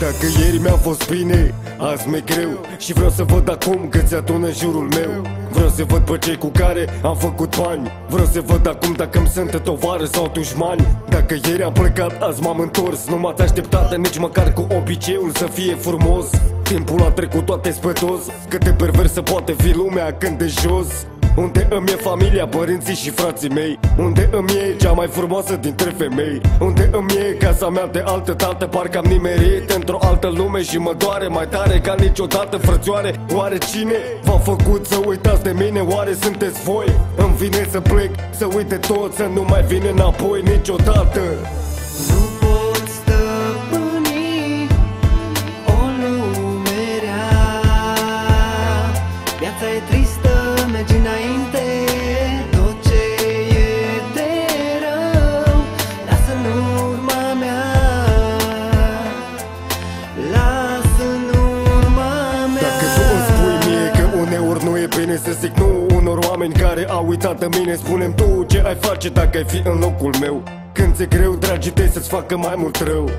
Dacă ieri mi-a fost bine, azi mi-e greu și vreau să văd acum câți adună în jurul meu. Vreau să văd pe cei cu care am făcut bani. Vreau să văd acum dacă-mi sunt tovară sau dușmani. Dacă ieri am plecat, azi m-am întors. Nu m-ați așteptat nici măcar cu obiceiul să fie frumos. Timpul a trecut toate pe dos. Cât de perversă poate fi lumea când de jos. Unde îmi e familia, părinții și frații mei? Unde îmi e cea mai frumoasă dintre femei? Unde îmi e casa mea de altă dată? Parcă am nimerit într-o altă lume și mă doare mai tare ca niciodată, frățioare. Oare cine v-a făcut să uitați de mine? Oare sunteți voi? Îmi vine să plec, să uite tot, să nu mai vin înapoi niciodată. Nu pot stăpâni o lume rea. Viața e tristă, mergi înainte. Tot ce e de rău lasă în urma mea. Lasă în urma mea. Dacă tu îmi spui mie că uneori nu e bine să zic nu unor oameni care au uitat de mine, spune-mi tu ce ai face dacă ai fi în locul meu. Când ți-e greu, dragii tăi să-ți facă mai mult rău.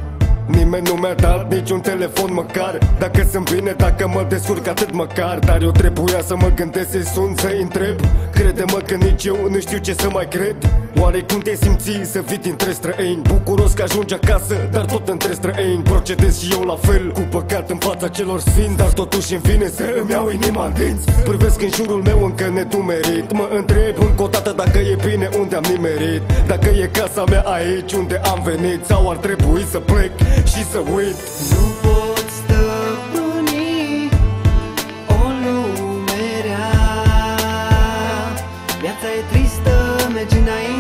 Nimeni nu mi-a dat niciun telefon măcar. Dacă sunt bine, dacă mă descurc atât măcar. Dar eu trebuia să mă gândesc să-i sun, să-i întreb. Crede-mă că nici eu nu știu ce să mai cred. Oare cum te simți să fii dintre străini? Bucuros că ajungi acasă, dar tot între străini. Procedez și eu la fel, cu păcat în fața celor sfinți. Dar totuși îmi vine să îmi iau inima în dinți. Privesc în jurul meu încă nedumerit. Mă întreb încă o dată dacă e bine unde am nimerit. Dacă e casa mea aici unde am venit, sau ar trebui să plec și să uit. Nu pot stăpâni o lume rea. Viața e tristă, mergi înainte.